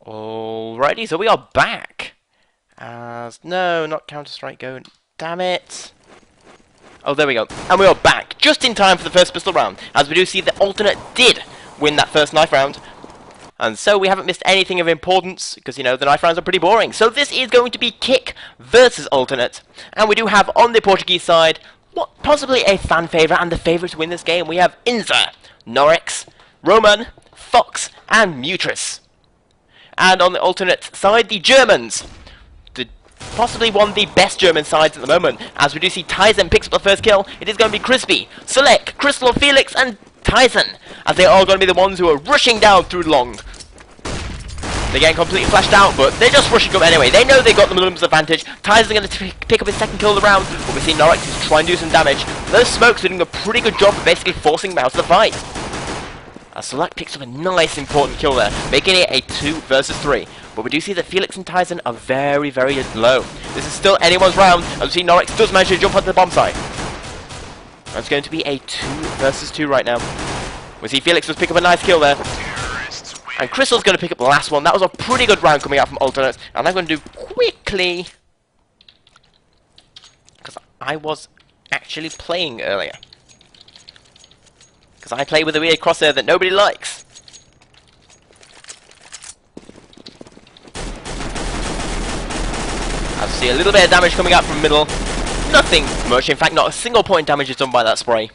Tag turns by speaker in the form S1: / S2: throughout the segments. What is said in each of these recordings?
S1: Alrighty, so we are back. No, not Counter-Strike Go. Damn it. Oh, there we go. And we are back, just in time for the first pistol round. As we do see, the Alternate did win that first knife round. And so we haven't missed anything of importance, because, you know, the knife rounds are pretty boring. So this is going to be K1ck versus Alternate. And we do have, on the Portuguese side, what possibly a fan favourite and the favourite to win this game. We have Inza, K1ck, Roman, Fox, and Mutris. And on the Alternate side, the Germans. Possibly one of the best German sides at the moment. As we do see Tyson picks up the first kill, it is going to be Crispy, Select, Crystal, Felix, and Tyson. As they are going to be the ones who are rushing down through long. They're getting completely flashed out, but they're just rushing up anyway. They know they got the numbers advantage. Tyson's going to pick up his second kill of the round, but we see K1ck is trying to do some damage. Those smokes are doing a pretty good job of basically forcing them out of the fight. As Select picks up a nice important kill there, making it a 2 versus 3. But we do see that Felix and Tyson are very, very low. This is still anyone's round, as we see K1ck does manage to jump onto the bomb site. It's going to be a 2 versus 2 right now. We see Felix does pick up a nice kill there. And Crystal's going to pick up the last one. That was a pretty good round coming out from Alternate. And I'm going to do quickly, because I was actually playing earlier. Because I play with a weird crosshair that nobody likes. I see a little bit of damage coming out from middle. Nothing much, in fact not a single point damage is done by that spray.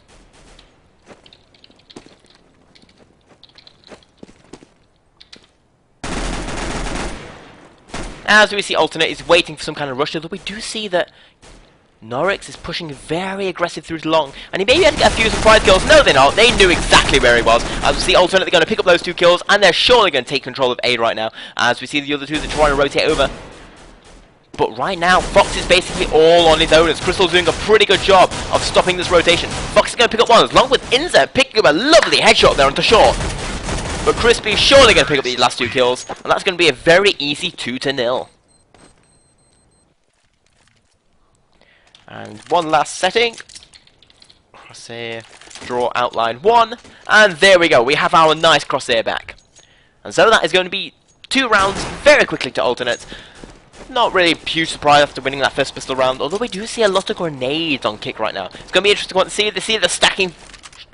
S1: As we see Alternate is waiting for some kind of rush, although we do see that K1ck is pushing very aggressive through to long, and he maybe had to get a few surprise kills. No, they're not. They knew exactly where he was. As we see Alternate, they're going to pick up those 2 kills, and they're surely going to take control of A right now. As we see the other 2 that are trying to rotate over. But right now, Fox is basically all on his own, as Crystal's doing a pretty good job of stopping this rotation. Fox is going to pick up one, along with Inza picking up a lovely headshot there onto short. But Crispy is surely going to pick up these last 2 kills, and that's going to be a very easy 2-0. And one last setting. Crosshair, draw outline 1. And there we go, we have our nice crosshair back. And so that is going to be 2 rounds very quickly to Alternate. Not really a huge surprise after winning that first pistol round, although we do see a lot of grenades on K1ck right now. It's going to be interesting to see. They see they're stacking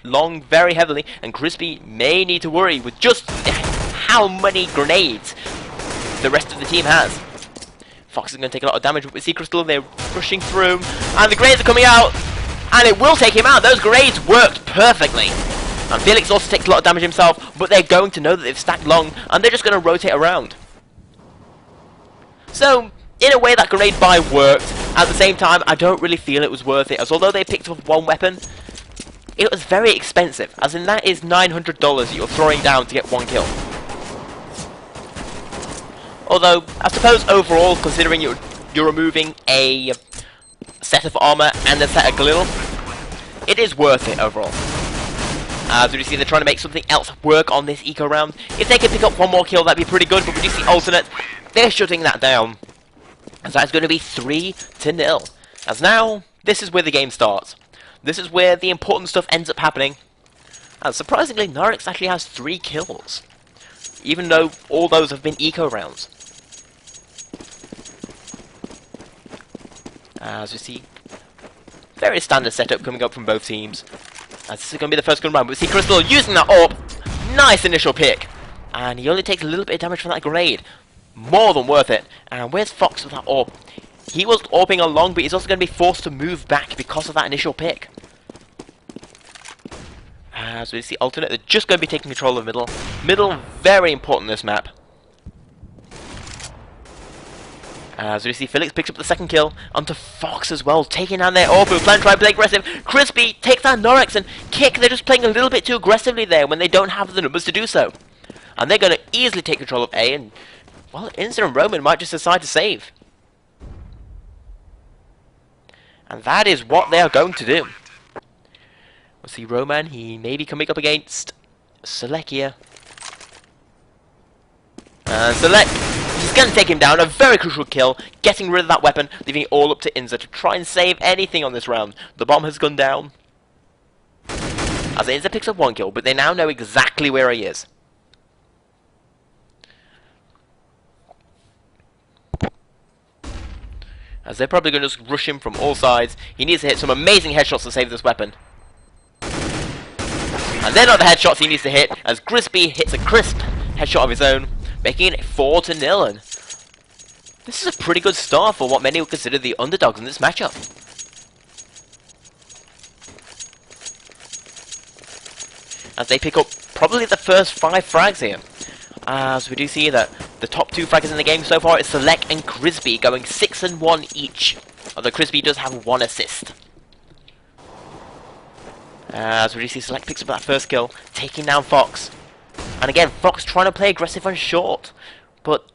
S1: long very heavily, and Crispy may need to worry with just how many grenades the rest of the team has. Fox is going to take a lot of damage, but we see Crystal, they're rushing through, and the grenades are coming out, and it will take him out. Those grenades worked perfectly. And Felix also takes a lot of damage himself, but they're going to know that they've stacked long, and they're just going to rotate around. So, in a way, that grenade buy worked. At the same time, I don't really feel it was worth it, as although they picked up one weapon, it was very expensive, as in that is $900 that you're throwing down to get 1 kill. Although, I suppose overall, considering you're removing a set of armor and a set of glue, it is worth it overall. As we see, they're trying to make something else work on this eco round. If they can pick up 1 more kill, that'd be pretty good, but we do see Alternate, they're shutting that down. And so it's going to be 3-0. As now, this is where the game starts. This is where the important stuff ends up happening. And surprisingly, K1ck actually has 3 kills. Even though all those have been eco rounds. As we see, very standard setup coming up from both teams. As this is going to be the first gun round, but we see Crystal using that AWP. Nice initial pick. And he only takes a little bit of damage from that grenade. More than worth it. And where's Fox with that AWP? He was AWPing along, but he's also going to be forced to move back because of that initial pick. As we see Alternate, they're just going to be taking control of middle. Middle, very important in this map. As we see Felix picks up the second kill onto Fox as well, taking down their AWP, plan to try to play aggressive. Crispy takes down K1ck, and K1ck, they're just playing a little bit too aggressively there when they don't have the numbers to do so. And they're going to easily take control of A, and, well, Inza and Roman might just decide to save. And that is what they are going to do. We'll see Roman, he may be coming up against Select here. And Select, he's going to take him down, a very crucial kill, getting rid of that weapon, leaving it all up to Inza to try and save anything on this round. The bomb has gone down. As Inza picks up 1 kill, but they now know exactly where he is. as they're probably going to just rush him from all sides. He needs to hit some amazing headshots to save this weapon. And then are the headshots he needs to hit, as Grisby hits a crisp headshot of his own, making it 4-0. And this is a pretty good start for what many would consider the underdogs in this matchup. As they pick up probably the first 5 frags here. As we do see that the top 2 fraggers in the game so far is K1ck and Grisby, going 6-1 each. Although Grisby does have 1 assist. As we do see K1ck picks up that first kill, taking down Fox. And again, Fox trying to play aggressive and short. But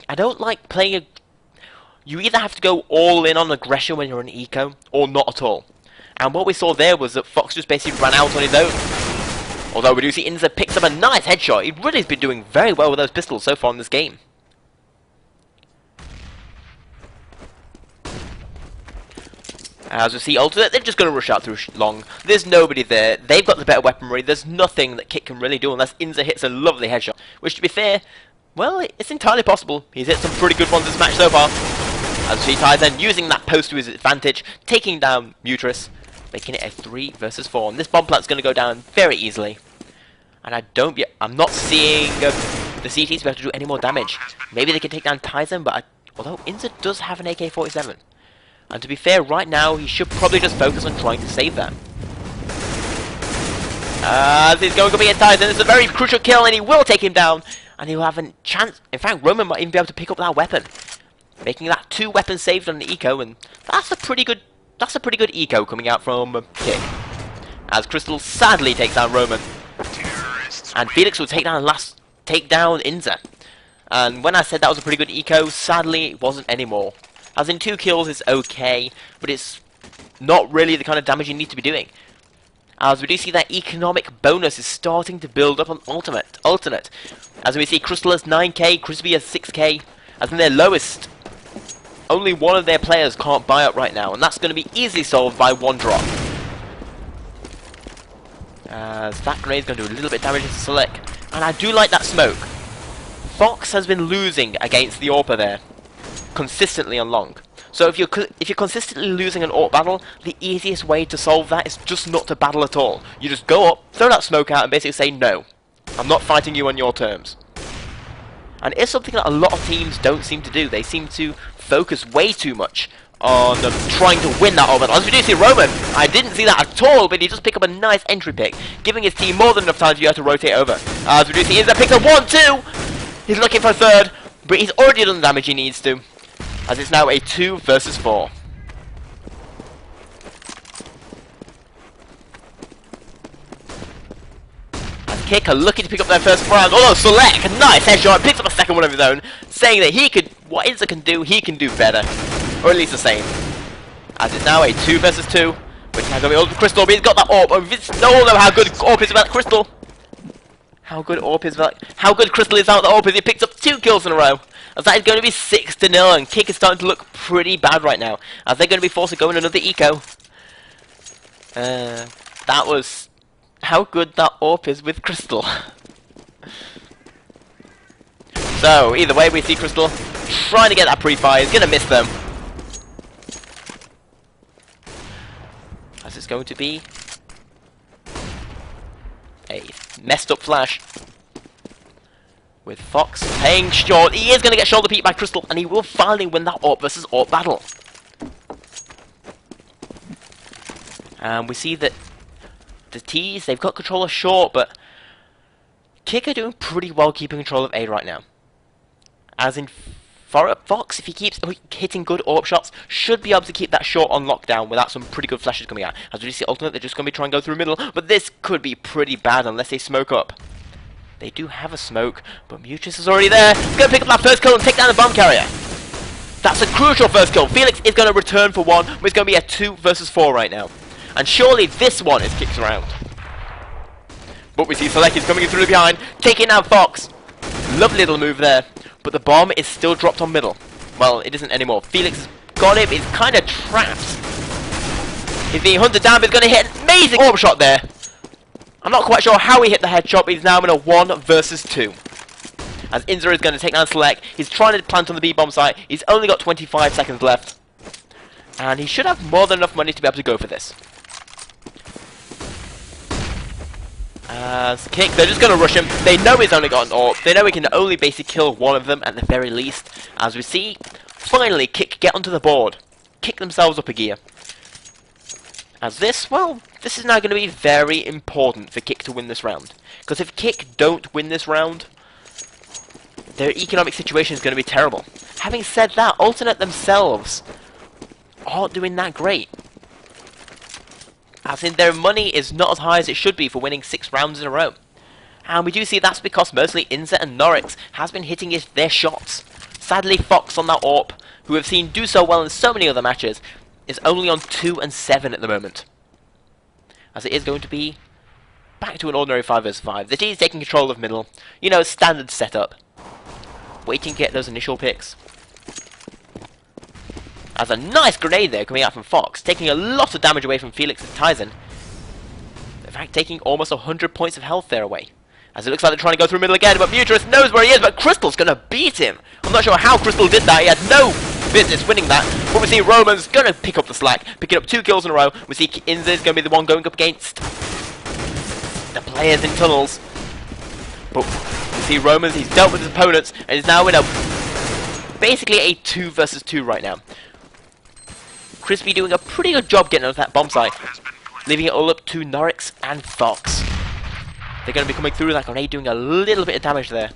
S1: I don't like playing... You either have to go all in on aggression when you're an eco, or not at all. And what we saw there was that Fox just basically ran out on his own. Although we do see Inza picks up a nice headshot. He really has been doing very well with those pistols so far in this game. As we see Alternate, they're just going to rush out through long. There's nobody there. They've got the better weaponry. There's nothing that K1ck can really do unless Inza hits a lovely headshot. Which, to be fair, well, it's entirely possible. He's hit some pretty good ones this match so far. As we see Tyson using that post to his advantage, taking down Mutris, making it a 3 versus 4. And this bomb plant's going to go down very easily. And I'm not seeing the CTs be able to do any more damage. Maybe they can take down Tyson, but although Inza does have an AK-47. And to be fair, right now, he should probably just focus on trying to save that. As he's going to be at Tyson, it's a very crucial kill, and he will take him down. And he'll have a chance. In fact, Roman might even be able to pick up that weapon. Making that 2 weapons saved on the eco, and that's a pretty good eco coming out from K1ck. As Crystal sadly takes down Roman. And Felix will take down Inza. And when I said that was a pretty good eco, sadly it wasn't anymore. As in 2 kills is okay, but it's not really the kind of damage you need to be doing. As we do see that economic bonus is starting to build up on Alternate. As we see Crystal has 9k, Crispy has 6k. As in their lowest, only one of their players can't buy up right now, and that's going to be easily solved by 1 drop. As that grenade is going to do a little bit of damage to K1ck. And I do like that smoke. Fox has been losing against the AWPer there, consistently on long. So if you're consistently losing an AWP battle, the easiest way to solve that is just not to battle at all. You just go up, throw that smoke out, and basically say, no, I'm not fighting you on your terms. And it's something that a lot of teams don't seem to do. They seem to focus way too much on trying to win that AWP battle. As we do see Roman, I didn't see that at all, but he just picked up a nice entry pick, giving his team more than enough time to be able to rotate over. As we do see Inza picks up 1-2. He's looking for a 3rd, but he's already done the damage he needs to. As it's now a 2 versus 4. As K1ck are looking to pick up their first round. Oh, K1ck, nice headshot, picks up a second one of his own, saying that what Inza can do, he can do better. Or at least the same. As it's now a 2 versus 2. Which is going to be all Crystal, but he's got that AWP. We all know how good AWP is about Crystal. How good Crystal is out the AWP is. He picks up 2 kills in a row. As that is going to be 6-0, and K1ck is starting to look pretty bad right now, as they're going to be forced to go in another eco. That was how good that AWP is with Crystal. So either way, we see Crystal trying to get that pre-fire. He's going to miss them. As it's going to be a messed up flash. With Fox playing short, he is going to get shoulder peeked by Crystal, and he will finally win that AWP versus AWP battle. And we see that the T's, they've got control of short, but K1ck are doing pretty well keeping control of A right now. As in, Fox, if he keeps hitting good AWP shots, should be able to keep that short on lockdown without some pretty good flashes coming out. As we see Alternate, they're just going to be trying to go through the middle, but this could be pretty bad unless they smoke up. They do have a smoke, but Mutris is already there. He's going to pick up that first kill and take down the bomb carrier. That's a crucial first kill. Felix is going to return for 1, but it's going to be a 2 versus 4 right now. And surely this one is K1ck's round. But we see K1ck is coming in through the behind, taking out Fox. Lovely little move there, but the bomb is still dropped on middle. Well, it isn't anymore. Felix has got him. He's kind of trapped. He's being hunted down, but he's going to hit an amazing AWP shot there. I'm not quite sure how he hit the headshot, but he's now in a 1 versus 2. As Inza is going to take down K1ck. He's trying to plant on the B-bomb site. He's only got 25 seconds left. And he should have more than enough money to be able to go for this. As K1ck, they're just going to rush him. They know he's only got an AWP. They know he can only basically kill one of them at the very least. As we see, finally, K1ck get onto the board. Kick themselves up a gear. As this, well, this is now going to be very important for K1ck to win this round. Because if K1ck don't win this round, their economic situation is going to be terrible. Having said that, Alternate themselves aren't doing that great. As in, their money is not as high as it should be for winning 6 rounds in a row. And we do see that's because mostly Inza and k1ck has been hitting their shots. Sadly, k1ck on that AWP, who we've seen do so well in so many other matches, is only on 2 and 7 at the moment. As it is going to be back to an ordinary 5 vs 5. The team's taking control of middle. You know, standard setup. Waiting to get those initial picks. As a nice grenade there coming out from k1ck, taking a lot of damage away from Felix and Tyson. In fact, taking almost 100 points of health there away. As it looks like they're trying to go through middle again, but Mutrus knows where he is, but Crystal's going to beat him. I'm not sure how Crystal did that. He had no business winning that. But we see Roman's going to pick up the slack, picking up 2 kills in a row. We see Inza is going to be the one going up against the players in tunnels. But we see Romans, he's dealt with his opponents, and is now in basically a 2 vs 2 right now. Crispy doing a pretty good job getting onto that bomb site, leaving it all up to k1ck and k1ck. They're going to be coming through that grenade, doing a little bit of damage there.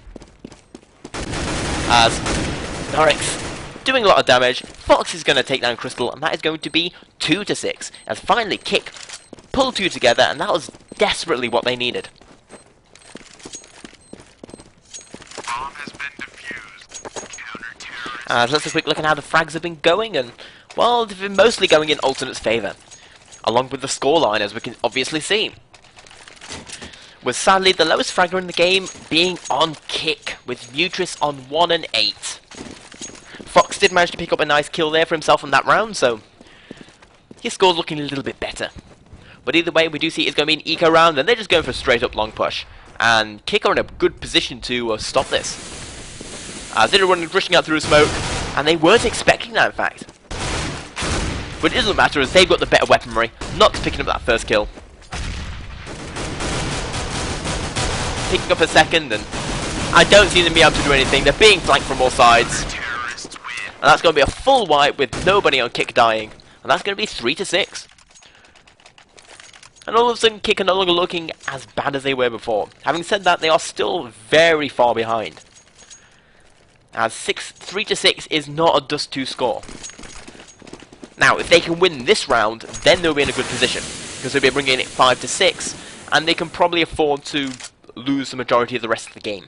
S1: As k1ck doing a lot of damage, k1ck is going to take down Crystal, and that is going to be 2 to 6. As finally K1ck pulled 2 together, and that was desperately what they needed. Let's have a quick look at how the frags have been going, and well, they've been mostly going in Alternate's favour, along with the scoreline, as we can obviously see. With sadly the lowest fragger in the game being on K1ck, with Mutrus on 1 and 8. k1ck did manage to pick up a nice kill there for himself in that round, so his score's looking a little bit better. But either way, we do see it's going to be an eco round, and they're just going for a straight up long push. And K1ck are in a good position to stop this. As they're rushing out through smoke, and they weren't expecting that in fact. But it doesn't matter as they've got the better weaponry. k1ck's picking up that first kill. Picking up a second, and I don't see them being able to do anything. They're being flanked from all sides. And that's going to be a full wipe with nobody on K1ck dying. And that's going to be 3 to 6. And all of a sudden K1ck are no longer looking as bad as they were before. Having said that, they are still very far behind. As 3 to 6 is not a dust 2 score. Now, if they can win this round, then they'll be in a good position. Because they'll be bringing it 5 to 6, and they can probably afford to lose the majority of the rest of the game.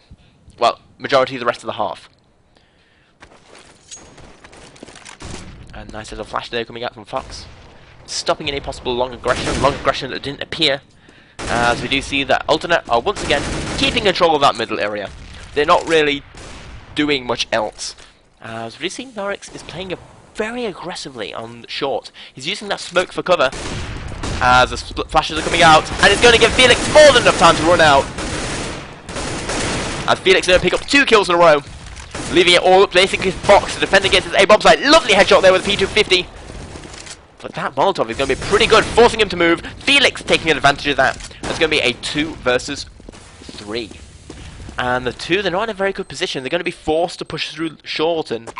S1: Well, majority of the rest of the half. A nice little flash there coming out from k1ck. Stopping any possible long aggression that didn't appear. As we do see that Alternate are once again keeping control of that middle area. They're not really doing much else. As we do see k1ck is playing very aggressively on short. He's using that smoke for cover. As the flashes are coming out, and it's going to give Felix more than enough time to run out. As Felix is going to pick up 2 kills in a row, leaving it all up basically k1ck to defend against his A-bomb site. Lovely headshot there with the P250. But that Molotov is going to be pretty good, forcing him to move. Felix taking advantage of that. It's going to be a 2 versus 3. And the 2, they're not in a very good position. They're going to be forced to push through short, and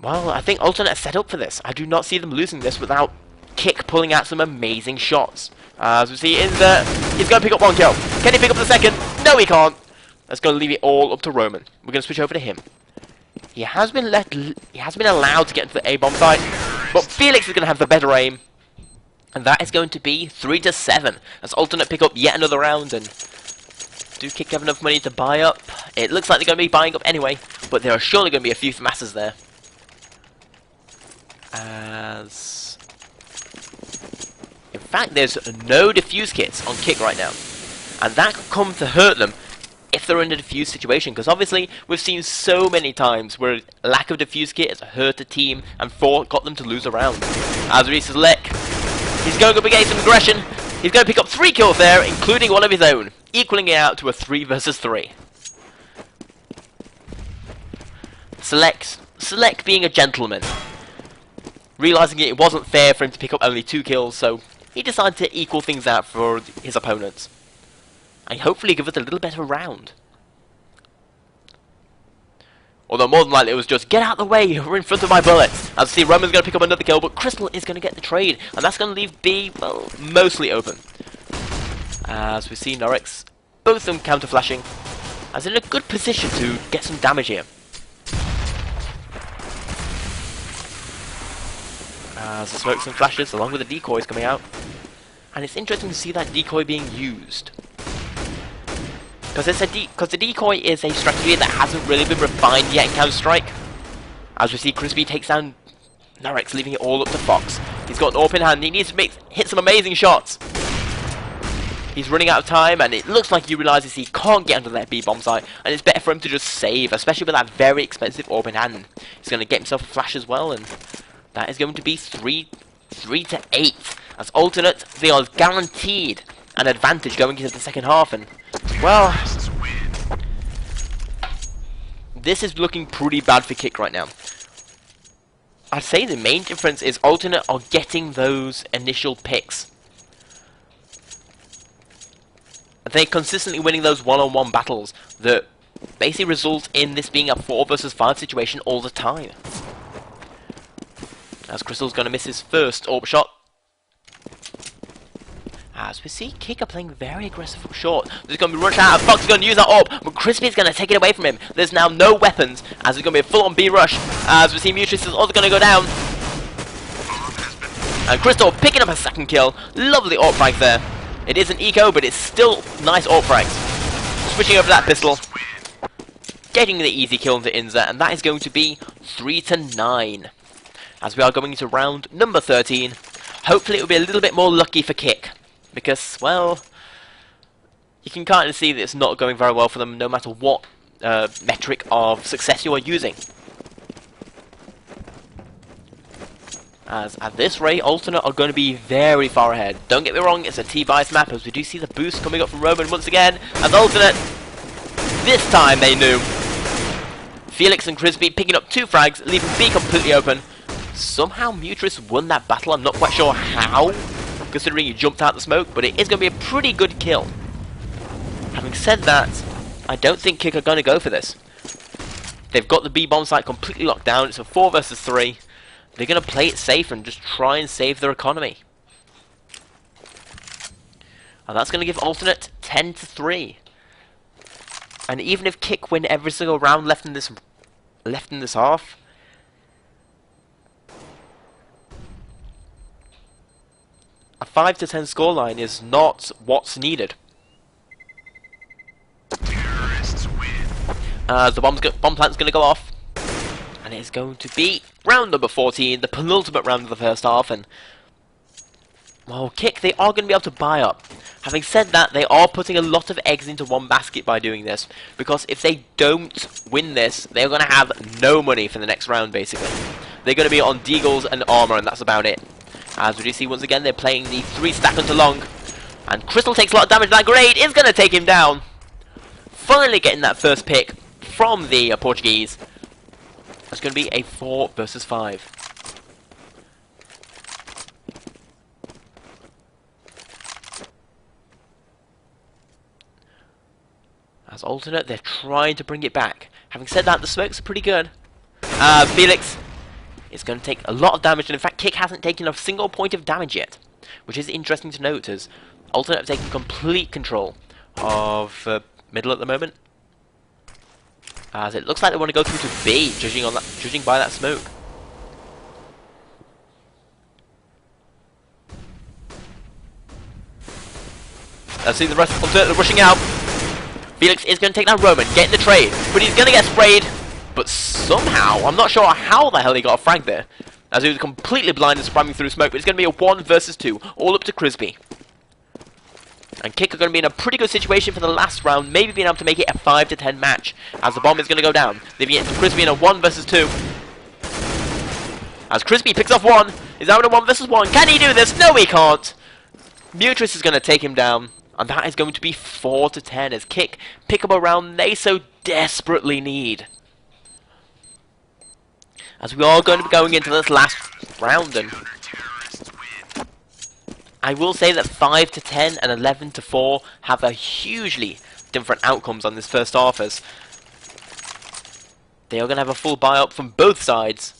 S1: well, I think Alternate is set up for this. I do not see them losing this without K1ck pulling out some amazing shots. As we see, he's going to pick up 1 kill. Can he pick up the second? No, he can't. That's going to leave it all up to Roman. We're going to switch over to him. He has been allowed to get into the A-bomb site, but Felix is going to have the better aim, and that is going to be 3 to 7. As Alternate pick up yet another round, and do K1ck have enough money to buy up? It looks like they're going to be buying up anyway, but there are surely going to be a few masses there. As in fact, there's no defuse kits on K1ck right now, and that could come to hurt them if they're in a defuse situation, because obviously we've seen so many times where lack of defuse kit has hurt a team and got them to lose a round. As we see k1ck, he's going up against some aggression. He's going to pick up 3 kills there, including one of his own, equaling it out to a 3 versus 3. k1ck being a gentleman. Realising it wasn't fair for him to pick up only 2 kills, so he decided to equal things out for his opponents. And hopefully give us a little better round. Although more than likely it was just, get out of the way, you're in front of my bullets. As you see, Roman's going to pick up another kill, but Crystal is going to get the trade. And that's going to leave B, well, mostly open. As we see Norix, both of them counter-flashing, as in a good position to get some damage here. As the smokes and flashes, along with the decoys coming out. And it's interesting to see that decoy being used. Because the decoy is a strategy that hasn't really been refined yet in Counter-Strike. As we see, Crispy takes down Norix, leaving it all up to Fox. He's got an AWP in hand, he needs to hit some amazing shots. He's running out of time, and it looks like he realises he can't get under that B-bomb site, and it's better for him to just save, especially with that very expensive AWP in hand. He's going to get himself a flash as well, and that is going to be 3 to 8. As Alternate, they are guaranteed an advantage going into the second half, and well, this is looking pretty bad for K1ck right now. I'd say the main difference is Alternate are getting those initial picks. They're consistently winning those one-on-one battles that basically result in this being a 4 versus 5 situation all the time. As Crystal's going to miss his first AWP shot. As we see, K1ck are playing very aggressive from short. There's going to be rush out, Fox is going to use that AWP, but Crispy is going to take it away from him. There's now no weapons, as it's going to be a full-on B rush. As we see, Mutrius is also going to go down. And Crystal picking up a second kill. Lovely AWP frag there. It is an eco, but it's still nice AWP frags. Switching over to that pistol. Getting the easy kill into Inza, and that is going to be 3 to 9. As we are going into round number 13. Hopefully it will be a little bit more lucky for K1ck. Because, well, you can kind of see that it's not going very well for them no matter what metric of success you are using. As at this rate, Alternate are going to be very far ahead. Don't get me wrong, it's a T-bias map, as we do see the boost coming up from Roman once again. As Alternate, this time they knew. Felix and Crispy picking up 2 frags, leaving B completely open. Somehow Mutrius won that battle, I'm not quite sure how, considering he jumped out the smoke, but it is going to be a pretty good kill. Having said that, I don't think K1ck are going to go for this. They've got the B-bomb site completely locked down, it's a 4 versus 3. They're going to play it safe and just try and save their economy. And that's going to give Alternate 10 to 3. And even if K1ck win every single round left in this half, a 5 to 10 scoreline is not what's needed. The bomb plant's going to go off. And it's going to be round number 14, the penultimate round of the first half. And, well, K1ck, they are going to be able to buy up. Having said that, they are putting a lot of eggs into one basket by doing this. Because if they don't win this, they're going to have no money for the next round, basically. They're going to be on deagles and armor, and that's about it. As we do see, once again, they're playing the 3-stack into long. And Crystal takes a lot of damage. That grenade is going to take him down. Finally getting that first pick from the Portuguese. It's going to be a 4 versus 5. As Alternate, they're trying to bring it back. Having said that, the smokes are pretty good. Felix is going to take a lot of damage, and in fact, K1ck hasn't taken a single point of damage yet. Which is interesting to note, as Alternate have taken complete control of middle at the moment. As it looks like they want to go through to B, judging by that smoke. Let's see the rest of Alternate rushing out. Felix is going to take down Roman, getting the trade, but he's going to get sprayed. But somehow, I'm not sure how the hell he got a frag there, as he was completely blind and spamming through smoke. But it's going to be a 1 versus 2, all up to Crispy. And K1ck are going to be in a pretty good situation for the last round, maybe being able to make it a 5 to 10 match, as the bomb is going to go down. They've get Crispy in a 1 versus 2. As Crispy picks off 1, is out in a 1 versus 1. Can he do this? No, he can't. Mutrius is going to take him down, and that is going to be 4 to 10 as K1ck pick up a round they so desperately need. as we are going to be going into this last round. And I will say that 5 to 10 and 11 to 4 have a hugely different outcomes on this first half, as they are going to have a full buy-up from both sides,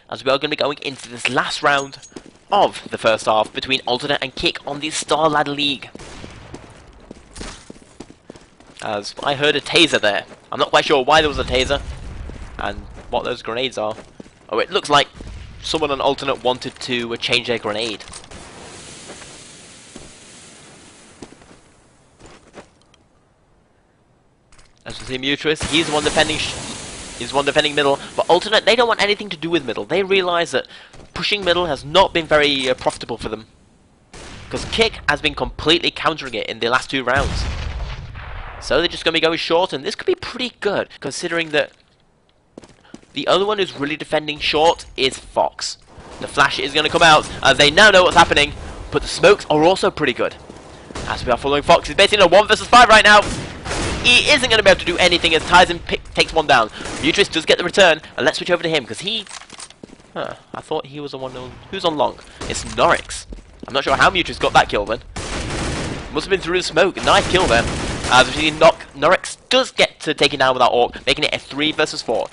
S1: as we are going to be going into this last round of the first half between Alternate and K1ck on the Starladder League. As I heard a taser there. I'm not quite sure why there was a taser and what those grenades are. Oh, it looks like someone on Alternate wanted to change their grenade. As we see Mutuous, he's the one defending middle, but Alternate, they don't want anything to do with middle. They realise that pushing middle has not been very profitable for them, because K1ck has been completely countering it in the last 2 rounds. So they're just going to be going short, and this could be pretty good, considering that the other one who's really defending short is Fox. The flash is going to come out, as they now know what's happening, but the smokes are also pretty good. As we are following Fox, he's basically in a 1 versus 5 right now. He isn't going to be able to do anything as Tyson takes one down. Mutuous does get the return, and let's switch over to him, because he... I thought he was the one who's on long. It's Norix. I'm not sure how Mutuous got that kill then. Must have been through the smoke. Nice kill there. As we see Norix does get to take it down with that AWP, making it a 3 versus 4.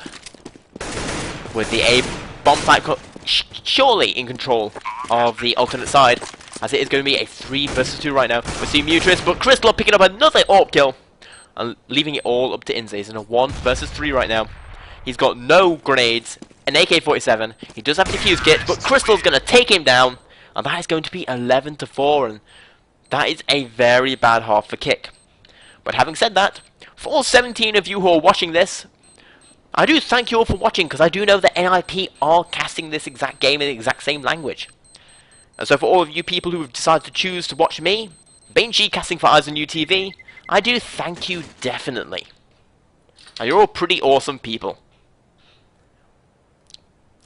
S1: With the A bomb site surely in control of the Alternate side, as it is going to be a 3 versus 2 right now. We see Mutuous, but Crystal picking up another AWP kill and leaving it all up to Inze. He's in a 1 versus 3 right now. He's got no grenades, an AK-47. He does have a defuse kit, but Crystal's going to take him down, and that is going to be 11 to 4, and that is a very bad half for K1ck. But having said that, for all 17 of you who are watching this, I do thank you all for watching, because I do know that NIP are casting this exact game in the exact same language. And so for all of you people who have decided to choose to watch me, K1ck casting for Eyes on You TV, I do thank you definitely. And you're all pretty awesome people.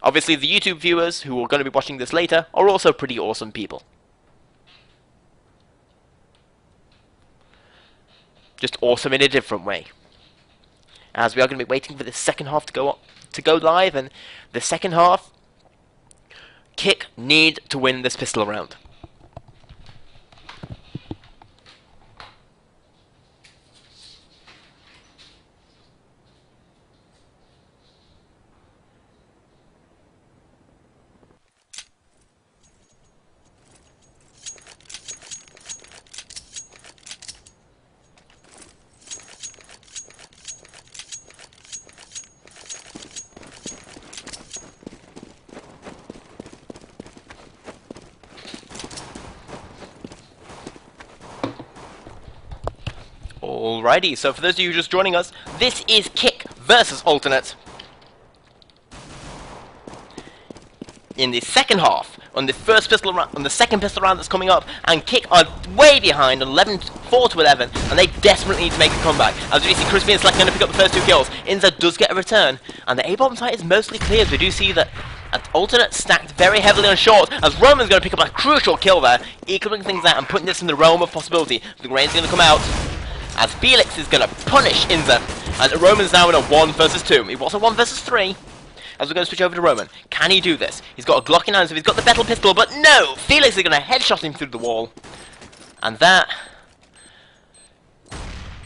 S1: Obviously the YouTube viewers who are going to be watching this later are also pretty awesome people. Just awesome in a different way. As we are going to be waiting for the second half to go live, and the second half, K1ck need to win this pistol round. Alrighty, so for those of you just joining us, this is K1ck versus Alternate. In the second half, on the first pistol round, on the second pistol round that's coming up, and K1ck are way behind on 4 to 11, and they desperately need to make a comeback. As we see Crispy and Slack going to pick up the first 2 kills, Inza does get a return, and the A-bomb site is mostly cleared. We do see that Alternate stacked very heavily on short, as Roman's going to pick up a crucial kill there, equaling things out and putting this in the realm of possibility. The grain's going to come out, as Felix is going to punish Inza, and Roman's now in a 1 versus 2. He was a 1 versus 3. As we're going to switch over to Roman. Can he do this? He's got a Glock in hand, so he's got the battle pistol, but no! Felix is going to headshot him through the wall. And that...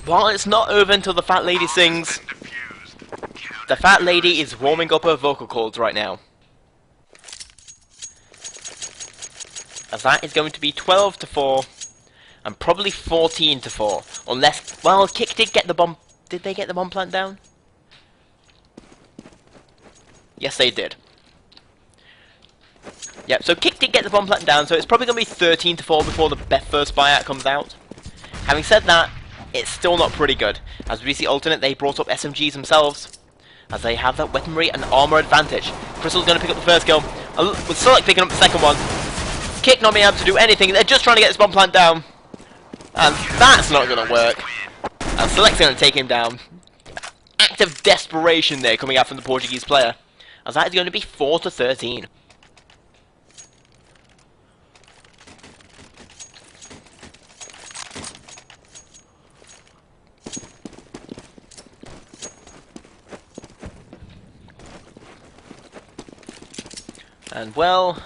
S1: While it's not over until the fat lady sings, the fat lady is warming up her vocal cords right now. As that is going to be 12 to 4. And probably 14 to 4. Unless, well, K1ck did get the bomb. Did they get the bomb plant down? Yes, they did. Yep, so K1ck did get the bomb plant down, so it's probably going to be 13 to 4 before the first buyout comes out. Having said that, it's still not pretty good. As we see Alternate, they brought up SMGs themselves, as they have that weaponry and armor advantage. Crystal's going to pick up the first kill, with Select picking up the second one. K1ck not being able to do anything, they're just trying to get this bomb plant down. And that's not going to work. And Select's going to take him down. Act of desperation there coming out from the Portuguese player. As that is going to be 4 to 13. And well,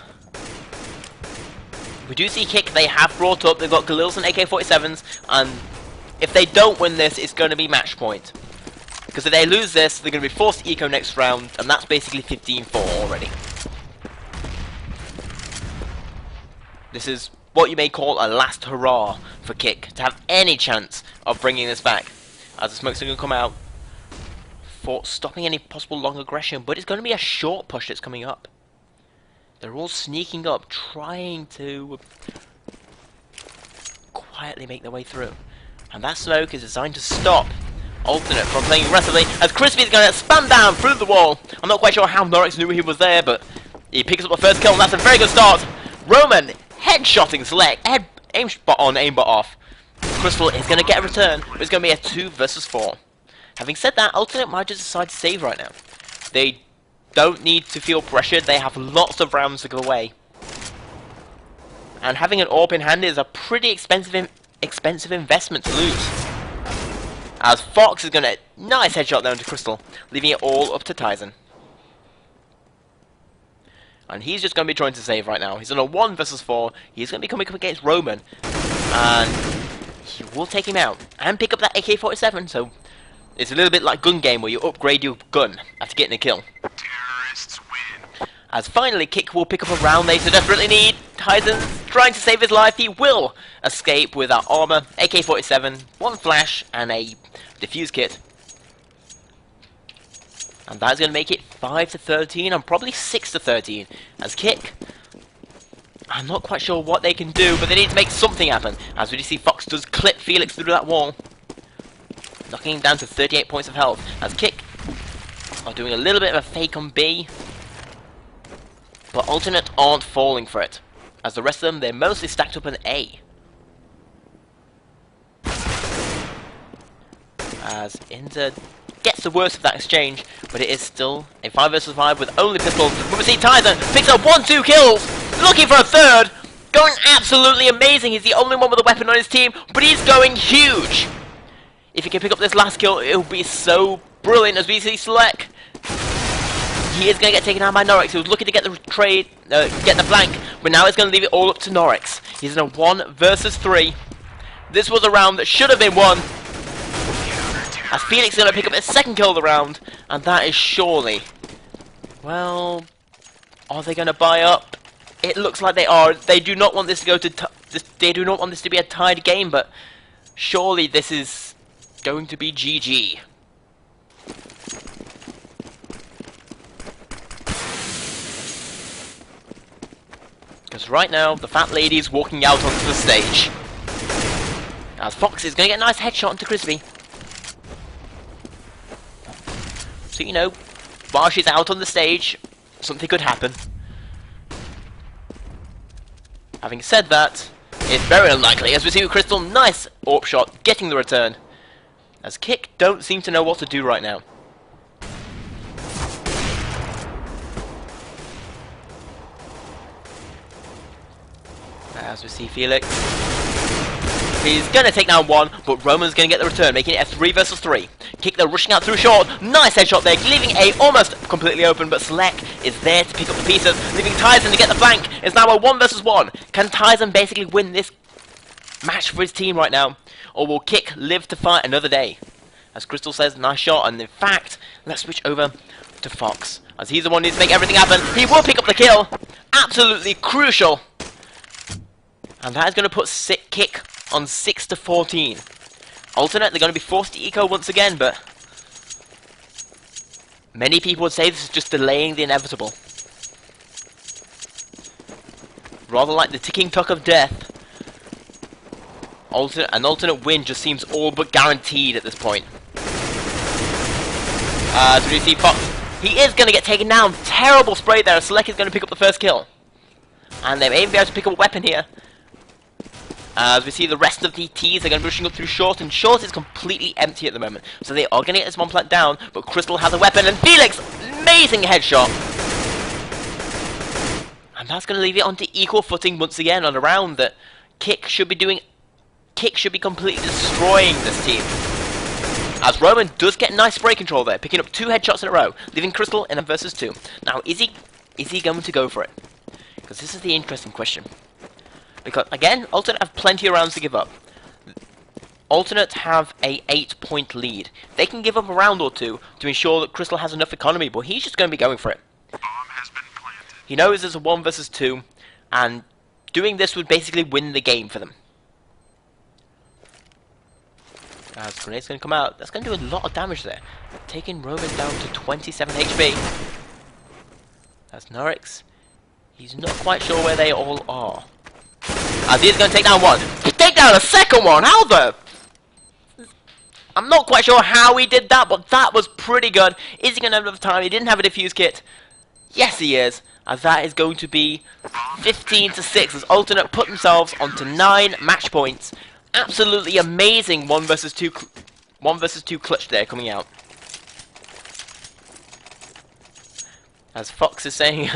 S1: we do see K1ck, they have brought up, they've got Galils and AK-47s, and if they don't win this, it's going to be match point. Because if they lose this, they're going to be forced to eco next round, and that's basically 15-4 already. This is what you may call a last hurrah for K1ck, to have any chance of bringing this back. As the smoke's going to come out for stopping any possible long aggression, but it's going to be a short push that's coming up. They're all sneaking up, trying to quietly make their way through. And that smoke is designed to stop Alternate from playing aggressively, as Crispy is going to spam down through the wall. I'm not quite sure how k1ck knew he was there, but he picks up the first kill, and that's a very good start. Roman headshotting Select, aim spot on, aimbot off. Crystal is going to get a return, but it's going to be a 2 versus 4. Having said that, Alternate might just decide to save right now. They don't need to feel pressured, they have lots of rounds to go away. And having an AWP in hand is a pretty expensive investment to lose. As Fox is going to nice headshot down to Crystal, leaving it all up to Tyson. And he's just going to be trying to save right now. He's on a 1 versus 4. He's going to be coming up against Roman. And he will take him out. And pick up that AK-47. So it's a little bit like gun game where you upgrade your gun after getting a kill.
S2: Terrorists win.
S1: As finally K1ck will pick up a round they so desperately need. Tyson's trying to save his life. He will escape with that armor, AK-47, 1 flash, and a defuse kit. And that's going to make it 5-13 and probably 6-13. As K1ck, I'm not quite sure what they can do, but they need to make something happen. As we see Fox does clip Felix through that wall, knocking him down to 38 points of health. As K1ck are doing a little bit of a fake on B, but Alternate aren't falling for it. As the rest of them, they're mostly stacked up in A. As Inter gets the worst of that exchange, but it is still a 5 versus 5 with only pistols. But we see Tyson picks up 1-2 kills, looking for a third, going absolutely amazing. He's the only one with a weapon on his team, but he's going huge. If he can pick up this last kill, it'll be so brilliant. As we see Select, he is going to get taken out by k1ck. He was looking to get the trade, get the flank, but now it's going to leave it all up to k1ck. He's in a 1 versus 3. This was a round that should have been won. As Felix is going to pick up his second kill of the round, and that is surely, well, are they going to buy up? It looks like they are. They do not want this to go to. They do not want this to be a tied game, but surely this is going to be GG. Because right now, the fat lady is walking out onto the stage. As Fox is going to get a nice headshot into Crispy. So, you know, while she's out on the stage, something could happen. Having said that, it's very unlikely, as we see with Crystal, nice AWP shot, getting the return. As K1ck don't seem to know what to do right now. As we see Felix, he's going to take down 1, but Roman's going to get the return, making it a 3 versus 3. K1ck, they're rushing out through short. Nice headshot there, leaving A almost completely open, but Select is there to pick up the pieces, leaving Tyson to get the flank. It's now a 1 versus 1. Can Tyson basically win this match for his team right now? Or will K1ck live to fight another day? As Crystal says, nice shot, and in fact, let's switch over to Fox. As he's the one who needs to make everything happen. He will pick up the kill. Absolutely crucial. And that is going to put K1ck on 6-14. Alternate, they're going to be forced to eco once again, but many people would say this is just delaying the inevitable. Rather like the ticking clock of death. An alternate win just seems all but guaranteed at this point. As we see Fox, he is going to get taken down. Terrible spray there. Select is going to pick up the first kill. And they may even be able to pick up a weapon here. As we see the rest of the T's, they're going to be rushing up through short, and short is completely empty at the moment. So they are going to get this one plant down, but Crystal has a weapon, and Felix, amazing headshot. And that's going to leave it onto equal footing once again on a round that K1ck should be doing. K1ck should be completely destroying this team. As Roman does get nice spray control there, picking up 2 headshots in a row, leaving Crystal in a versus 2. Now, is he Is he going to go for it? Because this is the interesting question. Because, again, Alternate have plenty of rounds to give up. Alternate have a 8-point lead. They can give up a round or two to ensure that Crystal has enough economy, but he's just going to be going for it.
S2: Bomb has been planted.
S1: He knows there's a 1 versus 2, and doing this would basically win the game for them. As Grenade's going to come out, that's going to do a lot of damage there. Taking Roman down to 27 HP. That's Norix. He's not quite sure where they all are. As he's going to take down one. Take down a second one! How the... I'm not quite sure how he did that, but that was pretty good. Is he going to have enough time? He didn't have a defuse kit. Yes, he is. As that is going to be 15-6 as Alternate put themselves onto 9 match points. Absolutely amazing 1 versus 2 clutch there coming out. As Fox is saying,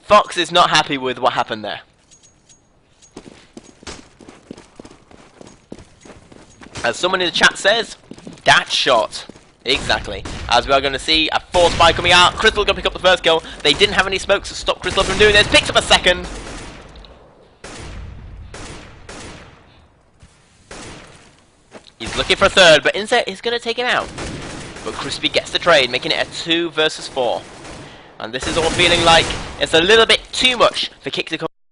S1: Fox is not happy with what happened there. As someone in the chat says, that shot. Exactly. As we are going to see a 4th spy coming out. Crystal going to pick up the first kill. They didn't have any smokes to stop Crystal from doing this. Picks up a second. He's looking for a third, but Inset is going to take him out. But Crispy gets the trade, making it a 2 versus 4. And this is all feeling like it's a little bit too much for K1ck to come.